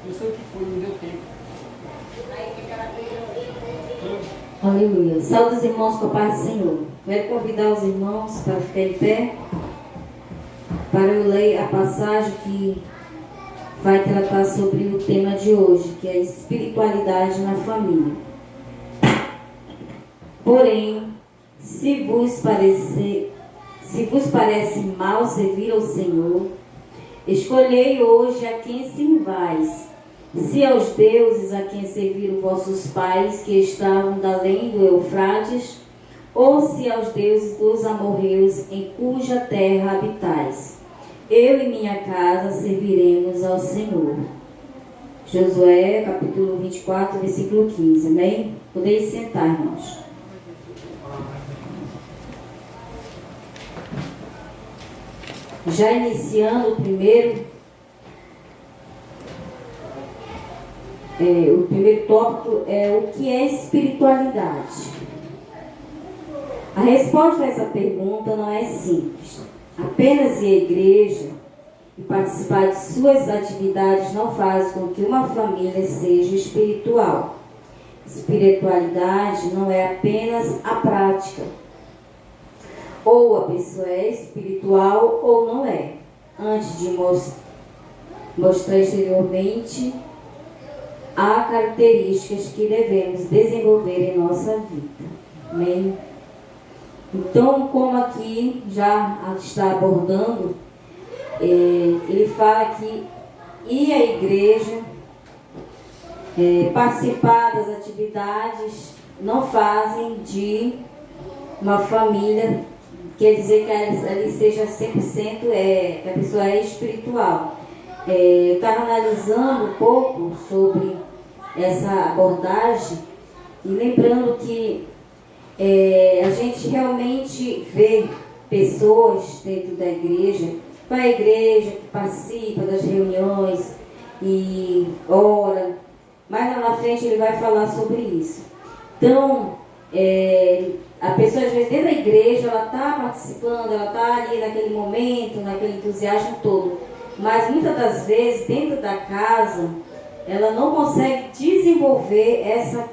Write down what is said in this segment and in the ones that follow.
Eu sei o que foi, não deu tempo. Aleluia. Saúde os irmãos com a paz do Senhor. Quero convidar os irmãos para ficar em pé, para eu ler a passagem que vai tratar sobre o tema de hoje, que é a espiritualidade na família. Porém, se vos parece mal servir ao Senhor, escolhei hoje a quem servais. Se aos deuses a quem serviram vossos pais, que estavam da além do Eufrates, ou se aos deuses dos amorreus, em cuja terra habitais. Eu e minha casa serviremos ao Senhor. Josué, capítulo 24, versículo 15. Amém? Podeis sentar, irmãos. Já iniciando o primeiro tópico é o que é espiritualidade. A resposta a essa pergunta não é simples. Apenas ir à igreja e participar de suas atividades não faz com que uma família seja espiritual. Espiritualidade não é apenas a prática. Ou a pessoa é espiritual ou não é. Antes de mostrar exteriormente, há características que devemos desenvolver em nossa vida. Amém? Então, como aqui já está abordando, ele fala que ir à igreja, participar das atividades, não fazem de uma família, quer dizer que ali seja 100%, que a pessoa é espiritual. Eu estava analisando um pouco sobre essa abordagem e lembrando que a gente realmente vê pessoas dentro da igreja, vai à igreja, que participa das reuniões e ora, mas lá na frente ele vai falar sobre isso. Então, a pessoa às vezes dentro da igreja, ela está participando, ela está ali naquele momento, naquele entusiasmo todo, mas muitas das vezes dentro da casa, ela não consegue desenvolver essa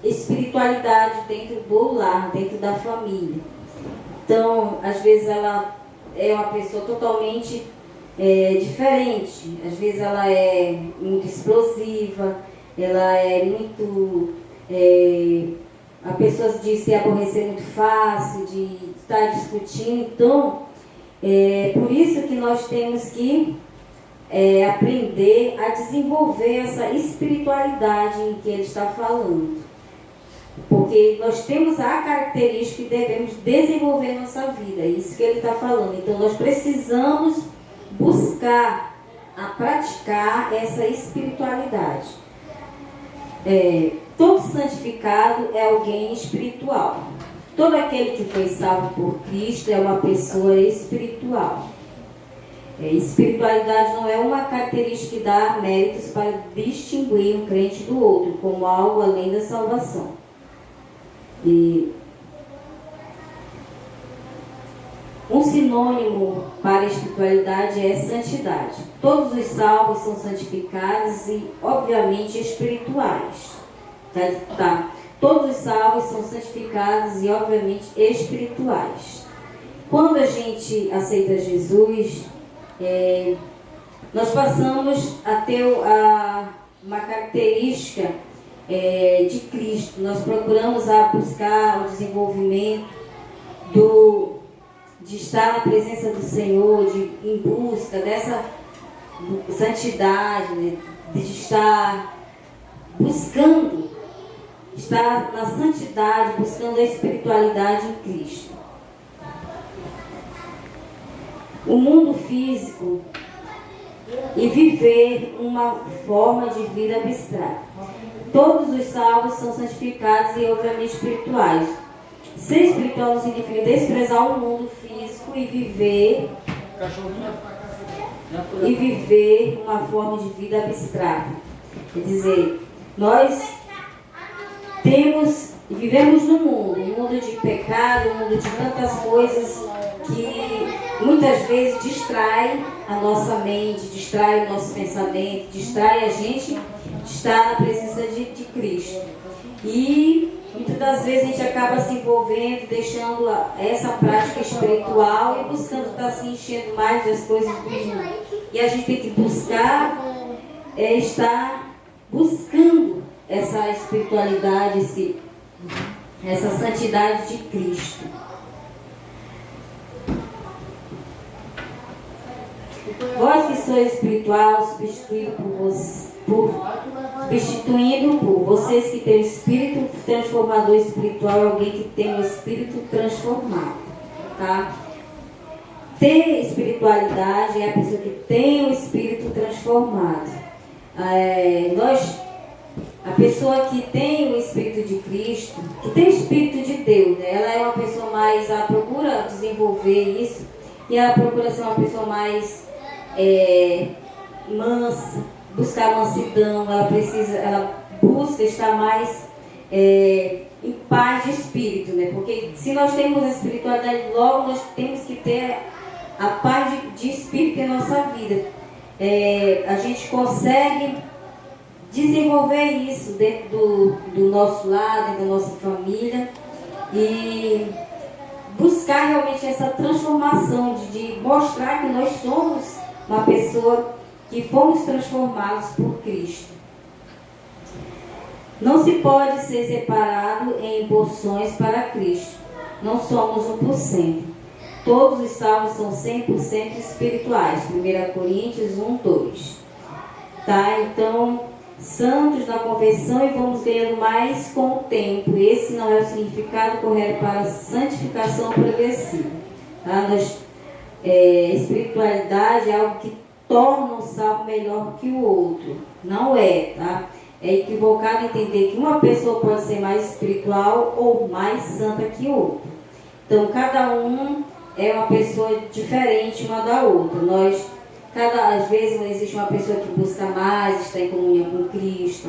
espiritualidade dentro do lar, dentro da família. Então, às vezes ela é uma pessoa totalmente diferente. Às vezes ela é muito explosiva, ela é muito... a pessoa de se aborrecer muito fácil, de estar discutindo. Então, por isso que nós temos que aprender a desenvolver essa espiritualidade em que ele está falando. Porque nós temos a característica que devemos desenvolver em nossa vida. É isso que ele está falando. Então nós precisamos buscar a praticar essa espiritualidade. Todo santificado é alguém espiritual. Todo aquele que foi salvo por Cristo é uma pessoa espiritual. Espiritualidade não é uma característica que dá méritos para distinguir um crente do outro, como algo além da salvação. E um sinônimo para a espiritualidade é santidade. Todos os salvos são santificados e, obviamente, espirituais. Tá? Todos os salvos são santificados e, obviamente, espirituais. Quando a gente aceita Jesus, nós passamos a ter uma característica de Cristo. Nós procuramos buscar o desenvolvimento de estar na presença do Senhor, em busca dessa santidade, né? De estar buscando, estar na santidade, buscando a espiritualidade em Cristo. O mundo físico e viver uma forma de vida abstrata. Todos os salvos são santificados e obviamente espirituais. Ser espiritual não significa desprezar o mundo físico e viver uma forma de vida abstrata. Quer dizer, nós vivemos num mundo, um mundo de pecado, um mundo de tantas coisas que muitas vezes distrai a nossa mente, distrai o nosso pensamento, distrai a gente de estar na presença de Cristo. E muitas das vezes a gente acaba se envolvendo, deixando essa prática espiritual e buscando estar se enchendo mais das coisas do mundo. E a gente tem que buscar, estar buscando essa espiritualidade, essa santidade de Cristo. Vós que sois espiritual, substituindo por vocês que têm o espírito transformador espiritual, alguém que tem o espírito transformado, tá? Ter espiritualidade é a pessoa que tem o espírito transformado. A pessoa que tem o Espírito de Cristo, que tem o Espírito de Deus, né? Ela é uma pessoa mais, ela procura desenvolver isso, e ela procura ser uma pessoa mais mansa, buscar mansidão, ela busca estar mais em paz de espírito, né? Porque se nós temos a espiritualidade, logo nós temos que ter a paz de espírito em nossa vida. A gente consegue desenvolver isso dentro do nosso lar, dentro da nossa família, e buscar realmente essa transformação, de mostrar que nós somos uma pessoa que fomos transformados por Cristo. Não se pode ser separado em porções para Cristo. Não somos 1%. Todos os salvos são 100% espirituais. 1 Coríntios 1:2. Tá? Então, santos na conversão, e vamos ganhando mais com o tempo. Esse não é o significado correto para a santificação progressiva. Tá? Espiritualidade é algo que torna um salvo melhor que o outro. Não é, tá? É equivocado entender que uma pessoa pode ser mais espiritual ou mais santa que o outro. Então, cada um é uma pessoa diferente uma da outra. Às vezes não existe uma pessoa que busca mais estar em comunhão com Cristo.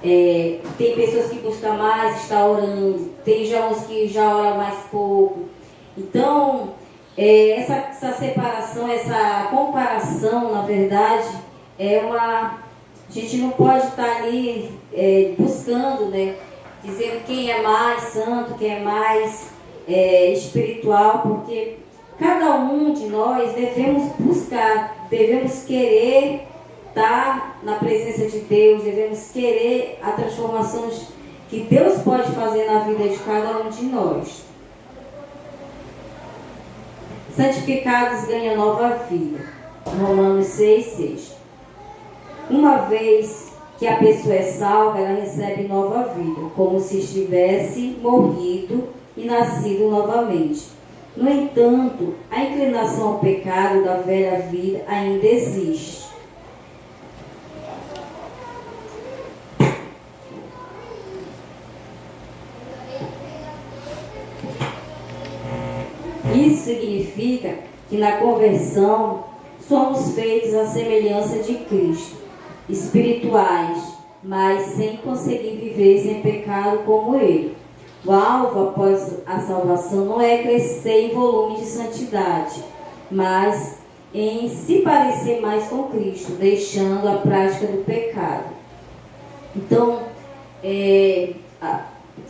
Tem pessoas que buscam mais estar orando. Tem já uns que já oram mais pouco. Então, essa separação, essa comparação, na verdade, a gente não pode estar ali buscando, né, dizendo quem é mais santo, quem é mais espiritual, porque cada um de nós devemos buscar, devemos querer estar na presença de Deus, devemos querer a transformação que Deus pode fazer na vida de cada um de nós. Santificados ganham nova vida. Romanos 6:6. Uma vez que a pessoa é salva, ela recebe nova vida, como se estivesse morrido e nascido novamente. No entanto, a inclinação ao pecado da velha vida ainda existe. Isso significa que na conversão somos feitos à semelhança de Cristo, espirituais, mas sem conseguir viver sem pecado como Ele. O alvo após a salvação não é crescer em volume de santidade, mas em se parecer mais com Cristo, deixando a prática do pecado. Então,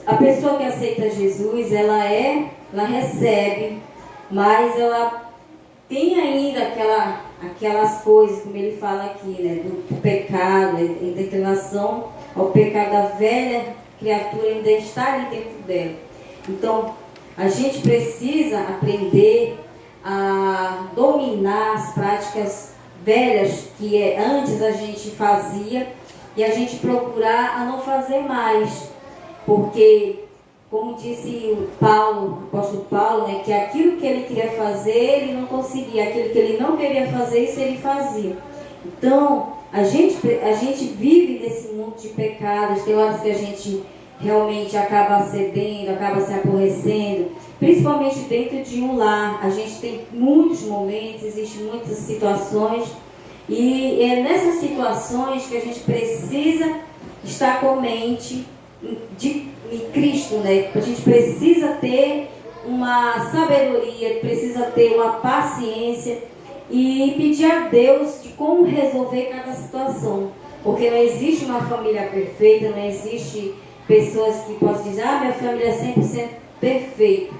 a pessoa que aceita Jesus, ela recebe, mas ela tem ainda aquelas coisas, como ele fala aqui, né, do pecado, da inclinação ao pecado da velha criatura ainda está ali dentro dela. Então, a gente precisa aprender a dominar as práticas velhas que antes a gente fazia, e a gente procurar a não fazer mais, porque, como disse o apóstolo Paulo, né, que aquilo que ele queria fazer, ele não conseguia, aquilo que ele não queria fazer, isso ele fazia. Então, a gente vive nesse mundo de pecados. Tem horas que a gente realmente acaba cedendo, acaba se aborrecendo, principalmente dentro de um lar. A gente tem muitos momentos, existem muitas situações, e é nessas situações que a gente precisa estar com a mente em Cristo, né? A gente precisa ter uma sabedoria, precisa ter uma paciência e pedir a Deus de como resolver cada situação. Porque não existe uma família perfeita, não existe pessoas que possam dizer, minha família é 100% perfeita.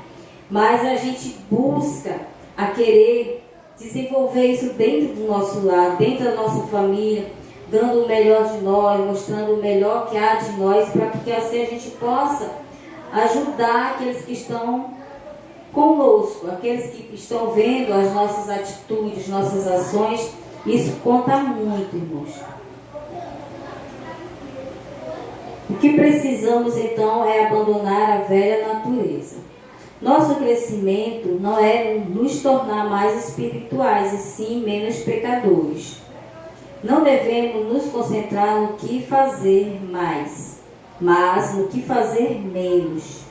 Mas a gente busca a querer desenvolver isso dentro do nosso lar, dentro da nossa família, dando o melhor de nós, mostrando o melhor que há de nós, para que assim a gente possa ajudar aqueles que estão conosco, aqueles que estão vendo as nossas atitudes, nossas ações. Isso conta muito, irmãos. O que precisamos então é abandonar a velha natureza. Nosso crescimento não é nos tornar mais espirituais, e sim menos pecadores. Não devemos nos concentrar no que fazer mais, mas no que fazer menos.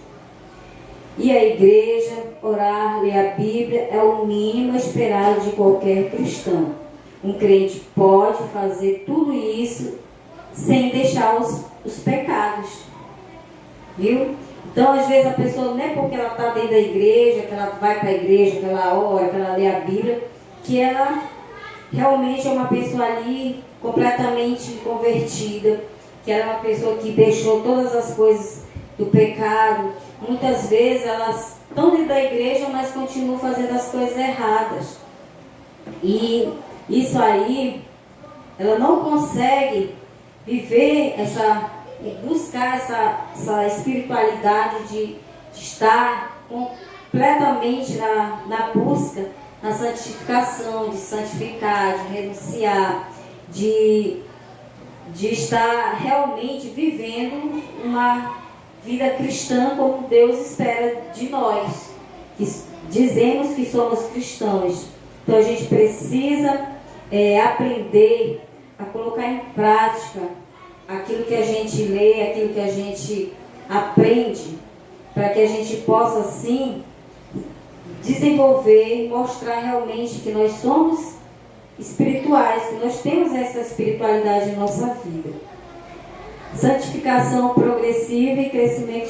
E a igreja, orar, ler a Bíblia é o mínimo esperado de qualquer cristão. Um crente pode fazer tudo isso sem deixar os pecados. Viu? Então, às vezes, a pessoa, não é porque ela está dentro da igreja, que ela vai para a igreja, que ela ora, que ela lê a Bíblia, que ela realmente é uma pessoa ali completamente convertida, que ela é uma pessoa que deixou todas as coisas do pecado. Muitas vezes elas estão dentro da igreja, mas continuam fazendo as coisas erradas. E isso aí, ela não consegue viver buscar essa espiritualidade de estar completamente na busca, na santificação, de santificar, de renunciar, de estar realmente vivendo uma vida cristã como Deus espera de nós, que dizemos que somos cristãos. Então a gente precisa aprender a colocar em prática aquilo que a gente lê, aquilo que a gente aprende, para que a gente possa assim desenvolver e mostrar realmente que nós somos espirituais, que nós temos essa espiritualidade em nossa vida. Santificação progressiva e crescimento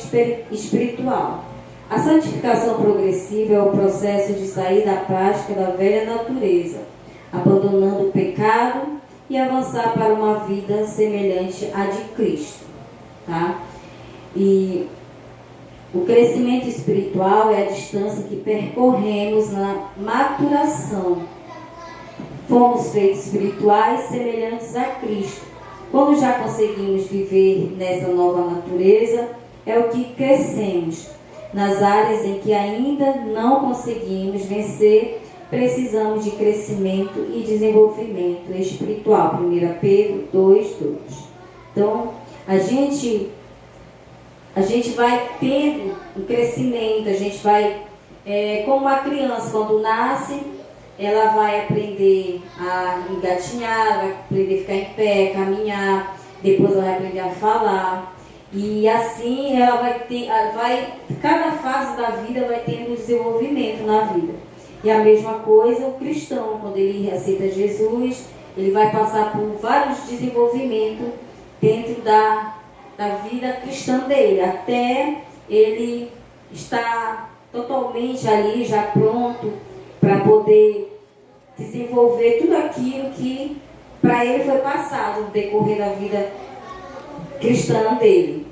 espiritual. A santificação progressiva é o processo de sair da prática da velha natureza, abandonando o pecado e avançar para uma vida semelhante à de Cristo. Tá? E o crescimento espiritual é a distância que percorremos na maturação. Fomos feitos espirituais semelhantes a Cristo. Quando já conseguimos viver nessa nova natureza, é o que crescemos. Nas áreas em que ainda não conseguimos vencer, precisamos de crescimento e desenvolvimento espiritual. 1 Pedro 2:2. Então, a gente vai tendo um crescimento, a gente vai, como uma criança, quando nasce, ela vai aprender a engatinhar, vai aprender a ficar em pé, caminhar, depois ela vai aprender a falar. E assim ela cada fase da vida vai tendo desenvolvimento na vida. E a mesma coisa o cristão, quando ele aceita Jesus, ele vai passar por vários desenvolvimentos dentro da vida cristã dele, até ele estar totalmente ali, já pronto para poder desenvolver tudo aquilo que para ele foi passado no decorrer da vida cristã dele.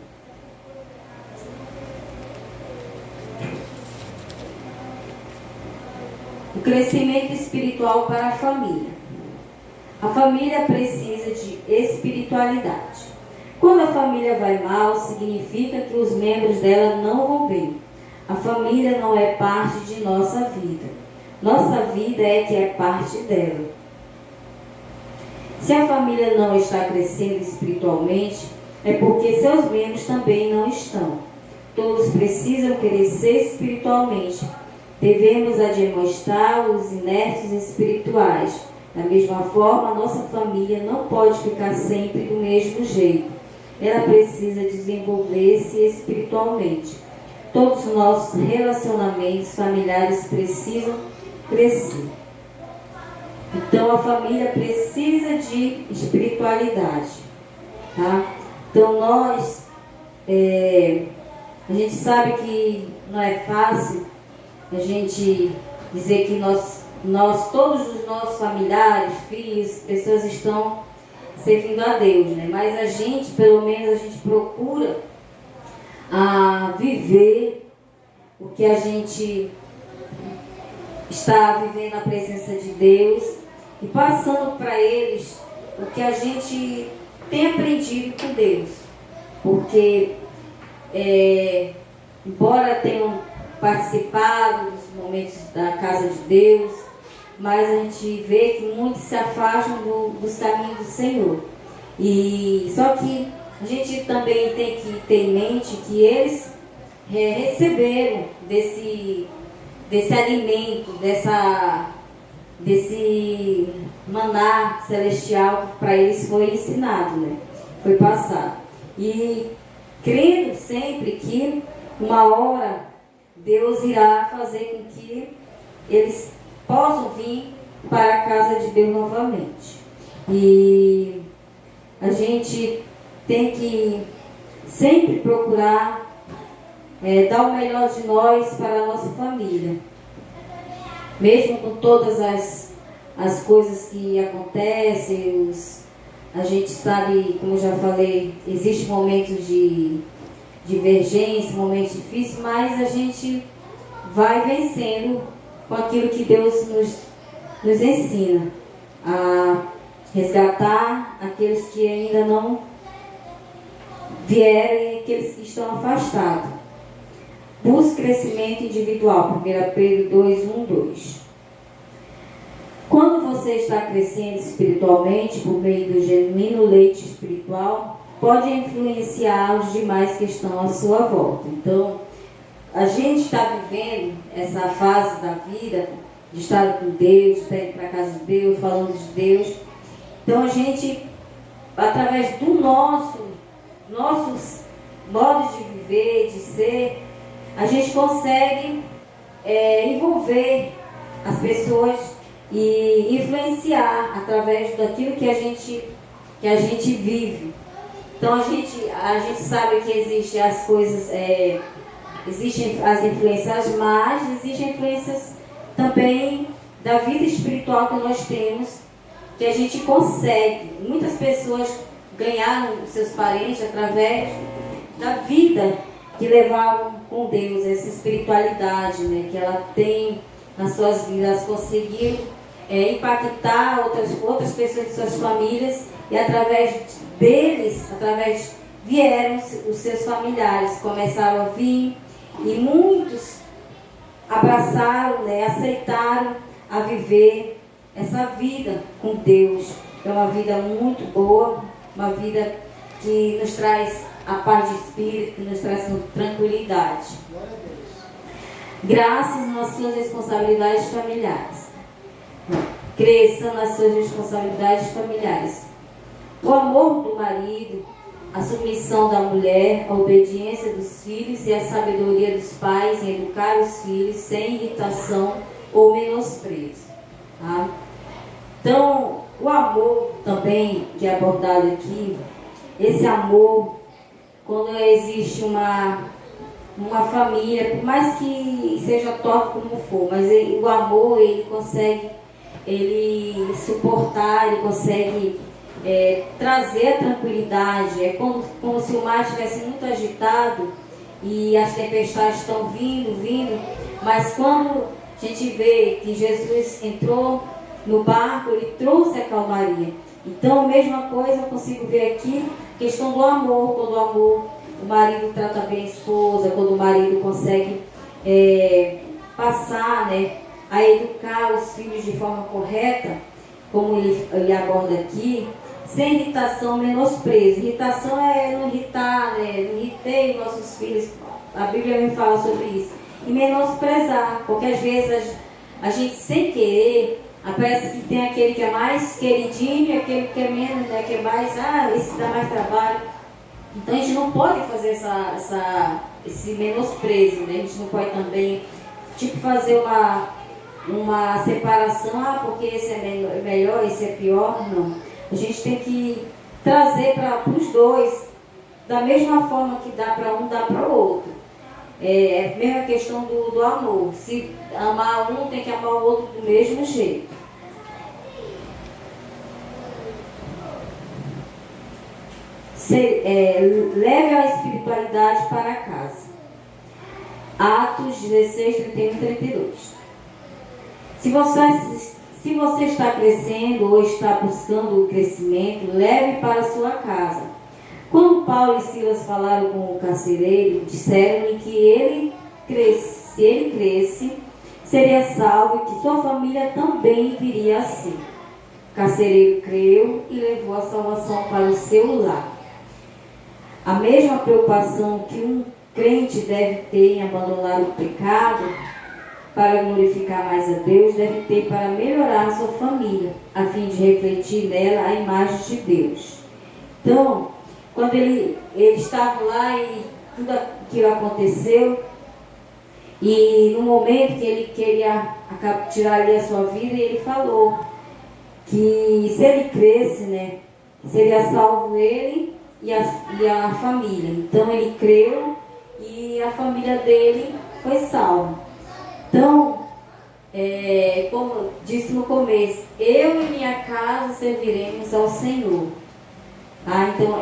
O crescimento espiritual para a família. A família precisa de espiritualidade. Quando a família vai mal, significa que os membros dela não vão bem. A família não é parte de nossa vida. Nossa vida é que é parte dela. Se a família não está crescendo espiritualmente, é porque seus membros também não estão. Todos precisam crescer espiritualmente. Devemos admoestar os inertes espirituais. Da mesma forma, a nossa família não pode ficar sempre do mesmo jeito. Ela precisa desenvolver-se espiritualmente. Todos os nossos relacionamentos familiares precisam crescer. Então, a família precisa de espiritualidade. Tá? Então, a gente sabe que não é fácil a gente dizer que todos os nossos familiares, filhos, pessoas estão servindo a Deus, né? Mas a gente, pelo menos, a gente procura viver o que a gente está vivendo na presença de Deus e passando para eles o que a gente tem aprendido com Deus. Porque, embora tenham participado dos momentos da casa de Deus, mas a gente vê que muitos se afastam dos caminhos do Senhor. E só que a gente também tem que ter em mente que eles receberam desse alimento, desse maná celestial que para eles foi ensinado, né? Foi passado. E crendo sempre que uma hora Deus irá fazer com que eles possam vir para a casa de Deus novamente. E a gente tem que sempre procurar dar o melhor de nós para a nossa família. Mesmo com todas as coisas que acontecem, a gente sabe, como eu já falei, existem momentos de divergência, momentos difíceis, mas a gente vai vencendo com aquilo que Deus nos ensina, a resgatar aqueles que ainda não vieram e aqueles que estão afastados. Busque crescimento individual, 1 Pedro 2:1-2. Quando você está crescendo espiritualmente por meio do genuíno leite espiritual, pode influenciar os demais que estão à sua volta. Então, a gente está vivendo essa fase da vida de estar com Deus, de estar indo para a casa de Deus, falando de Deus. Então, a gente, através do nossos modos de viver, de ser, a gente consegue envolver as pessoas e influenciar através daquilo que a gente vive. Então a gente sabe que existem as coisas, existem as influências más, existem influências também da vida espiritual que nós temos, que a gente consegue. Muitas pessoas ganharam seus parentes através da vida que levavam com Deus, essa espiritualidade, né, que ela tem nas suas vidas, conseguiram impactar outras pessoas de suas famílias, e através deles, vieram os seus familiares, começaram a vir, e muitos abraçaram, né, aceitaram a viver essa vida com Deus. É uma vida muito boa, uma vida que nos traz a paz de espírito, que nos traz tranquilidade. Graças nas suas responsabilidades familiares. Cresça nas suas responsabilidades familiares. O amor do marido, a submissão da mulher, a obediência dos filhos e a sabedoria dos pais em educar os filhos sem irritação ou menosprezo. Tá? Então, o amor também, que é abordado aqui, esse amor, quando existe uma família, por mais que seja top como for, mas o amor, ele consegue suportar, ele consegue trazer a tranquilidade. É como se o mar estivesse muito agitado e as tempestades estão vindo, mas quando a gente vê que Jesus entrou no barco, ele trouxe a calmaria. Então, a mesma coisa eu consigo ver aqui, questão do amor. Quando o marido trata bem a esposa, quando o marido consegue passar, né, a educar os filhos de forma correta, como ele aborda aqui, sem irritação, menosprezo. Irritação é não irritar, né? Não irritei nossos filhos. A Bíblia me fala sobre isso. E menosprezar, porque às vezes a gente, sem querer, parece que tem aquele que é mais queridinho e aquele que é menos, né? Que é mais, esse dá mais trabalho. Então a gente não pode fazer esse menosprezo, né? A gente não pode também fazer uma separação, porque esse é melhor, esse é pior. Não. A gente tem que trazer para os dois da mesma forma que dá para um, dá para o outro. É a mesma questão do amor. Se amar um, tem que amar o outro do mesmo jeito. Leve a espiritualidade para casa. Atos 16, 31 e 32. Se você está crescendo ou está buscando o crescimento, leve para a sua casa. Quando Paulo e Silas falaram com o carcereiro, disseram-lhe que se ele cresce, seria salvo e que sua família também viria assim. O carcereiro creu e levou a salvação para o seu lar. A mesma preocupação que um crente deve ter em abandonar o pecado para glorificar mais a Deus, deve ter para melhorar a sua família, a fim de refletir nela a imagem de Deus. Então, quando ele estava lá e tudo aquilo aconteceu, e no momento que ele queria tirar ali a sua vida, ele falou que se ele cresce, né, seria salvo ele e a família. Então ele creu e a família dele foi salva. Então, como eu disse no começo, eu e minha casa serviremos ao Senhor. Tá? Então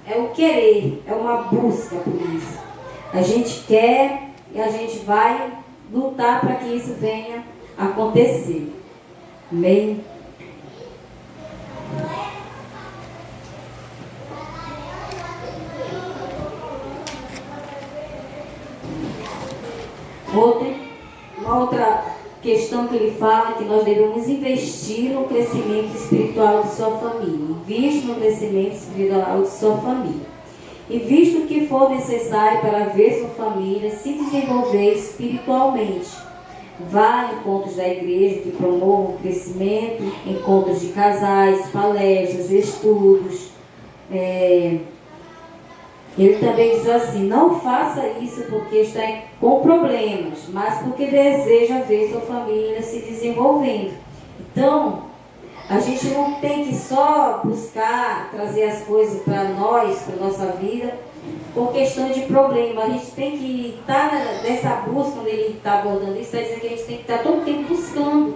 é o querer, é uma busca por isso. A gente quer e a gente vai lutar para que isso venha acontecer. Amém? Uma outra questão que ele fala é que nós devemos investir no crescimento espiritual de sua família. Invista no crescimento espiritual de sua família. E visto o que for necessário para ver sua família se desenvolver espiritualmente. Vá a encontros da igreja que promovam o crescimento, encontros de casais, palestras, estudos. Ele também diz assim: não faça isso porque está com problemas, mas porque deseja ver sua família se desenvolvendo. Então, a gente não tem que só buscar trazer as coisas para nós, para a nossa vida, por questão de problema. A gente tem que estar nessa busca, quando ele está abordando isso, está dizendo que a gente tem que estar todo tempo buscando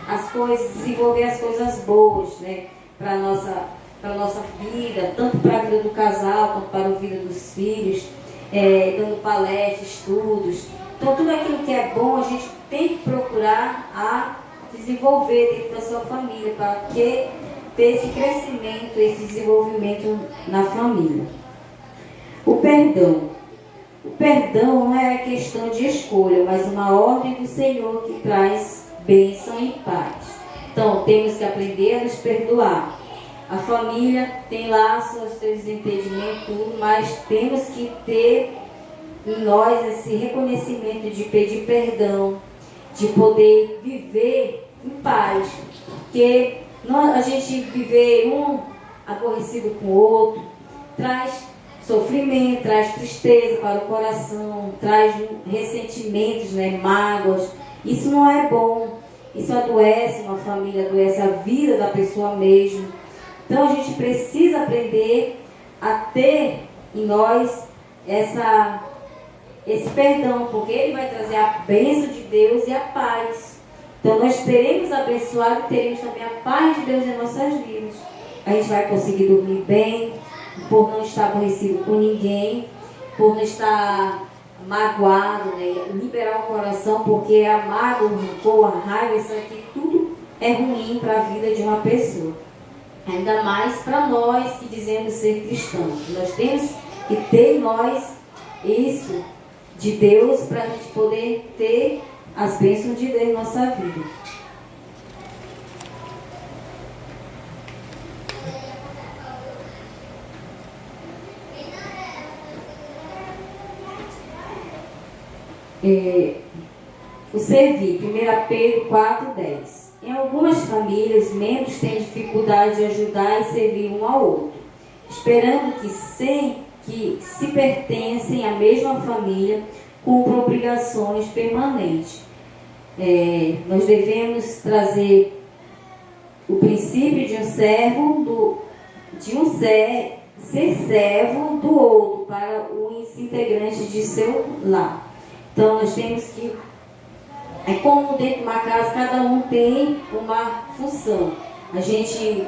as coisas, desenvolver as coisas boas, né, para a nossa vida, tanto para a vida do casal, quanto para a vida dos filhos, dando palestras, estudos. Então, tudo aquilo que é bom, a gente tem que procurar desenvolver dentro da sua família, para ter esse crescimento, esse desenvolvimento na família. O perdão. O perdão não é questão de escolha, mas uma ordem do Senhor que traz bênção e paz. Então, temos que aprender a nos perdoar. A família tem lá seus desentendimentos, tudo, mas temos que ter em nós esse reconhecimento de pedir perdão, de poder viver em paz. Porque a gente viver um aborrecido com o outro traz sofrimento, traz tristeza para o coração, traz ressentimentos, né, mágoas. Isso não é bom. Isso adoece uma família, adoece a vida da pessoa mesmo. Então a gente precisa aprender a ter em nós esse perdão, porque ele vai trazer a bênção de Deus e a paz. Então nós seremos abençoados e teremos também a paz de Deus em nossas vidas. A gente vai conseguir dormir bem, por não estar aborrecido com ninguém, por não estar magoado, né? Liberar o coração, porque a mágoa, o rancor, a raiva, isso aqui tudo é ruim para a vida de uma pessoa. Ainda mais para nós que dizemos ser cristãos. Nós temos que ter em nós isso de Deus para a gente poder ter as bênçãos de Deus em nossa vida. O servir, 1 Pedro 4:10. Em algumas famílias, os membros têm dificuldade de ajudar e servir um ao outro, esperando que se pertencem à mesma família, cumpram obrigações permanentes. Nós devemos trazer o princípio de ser servo do outro, para os integrantes de seu lar. Então, nós temos que, como dentro de uma casa, cada um tem uma função. A gente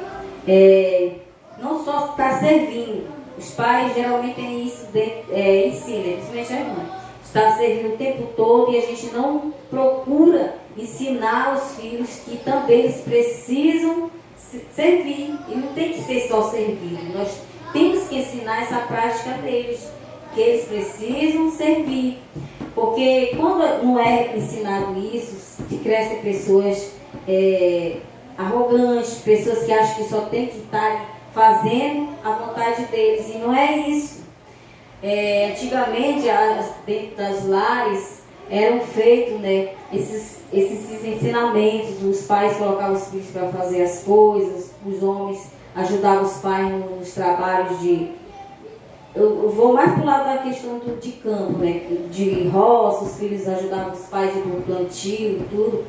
não só está servindo, os pais geralmente têm isso, ensinam, principalmente as mães, está servindo o tempo todo, e a gente não procura ensinar os filhos que também eles precisam servir, e não tem que ser só servido, nós temos que ensinar essa prática deles, que eles precisam servir, porque quando não é ensinado isso, crescem pessoas arrogantes, pessoas que acham que só tem que estar fazendo a vontade deles, e não é isso. Antigamente, dentro das lares, eram feitos, né, esses ensinamentos, os pais colocavam os filhos para fazer as coisas, os homens ajudavam os pais nos trabalhos eu vou mais para o lado da questão de campo, né, de roça, os filhos ajudavam os pais no plantio e tudo,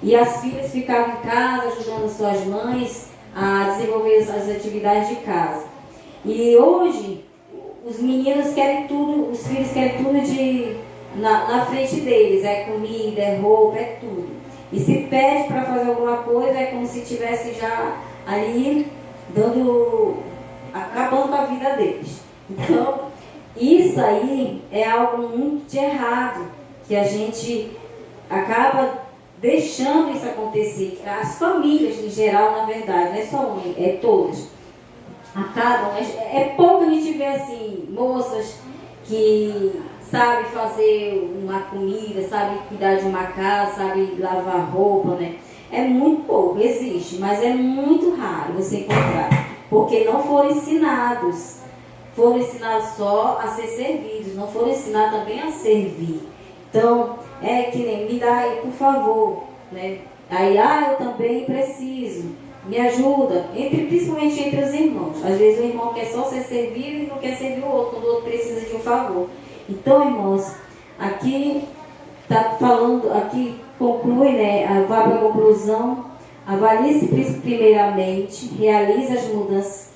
e as filhas ficavam em casa ajudando suas mães a desenvolver as atividades de casa. E hoje, os meninos querem tudo, os filhos querem tudo na frente deles, comida, roupa, tudo. E se pede para fazer alguma coisa, é como se estivesse já ali acabando com a vida deles. Então, isso aí é algo muito de errado, que a gente acaba deixando isso acontecer. As famílias em geral, na verdade, não é só uma, é todas, acabam, é pouco a gente vê assim, moças que sabem fazer uma comida, sabem cuidar de uma casa, sabem lavar roupa, né? É muito pouco, existe, mas é muito raro você encontrar, porque não foram ensinados só a ser servidos, não foram ensinados também a servir. Então, que nem, me dá aí, por favor, né? Aí, eu também preciso, me ajuda, principalmente entre os irmãos. Às vezes o irmão quer só ser servido e não quer servir o outro, quando o outro precisa de um favor. Então, irmãos, aqui está falando, aqui conclui, né? Vai para a conclusão. Avalie-se primeiramente, realize as mudanças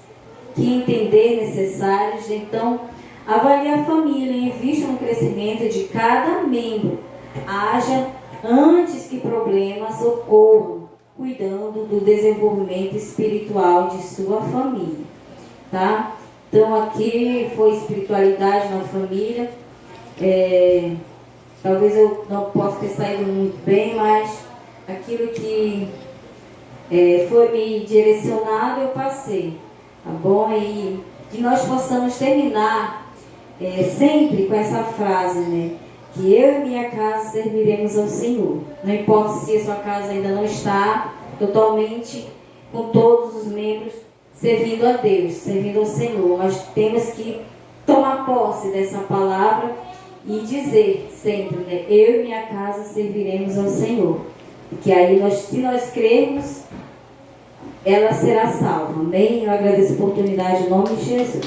que entender necessárias. Então, avalie a família e invista no crescimento de cada membro. Haja antes que problemas ocorram, cuidando do desenvolvimento espiritual de sua família, tá? Então, aqui foi espiritualidade na família. Talvez eu não possa ter saído muito bem, mas aquilo que foi me direcionado, eu passei, tá bom? E que nós possamos terminar sempre com essa frase, né? Que eu e minha casa serviremos ao Senhor. Não importa se a sua casa ainda não está totalmente com todos os membros servindo a Deus, servindo ao Senhor, mas temos que tomar posse dessa palavra e dizer sempre, né? Eu e minha casa serviremos ao Senhor. Que aí, se nós crermos, ela será salva. Amém? Eu agradeço a oportunidade em nome de Jesus.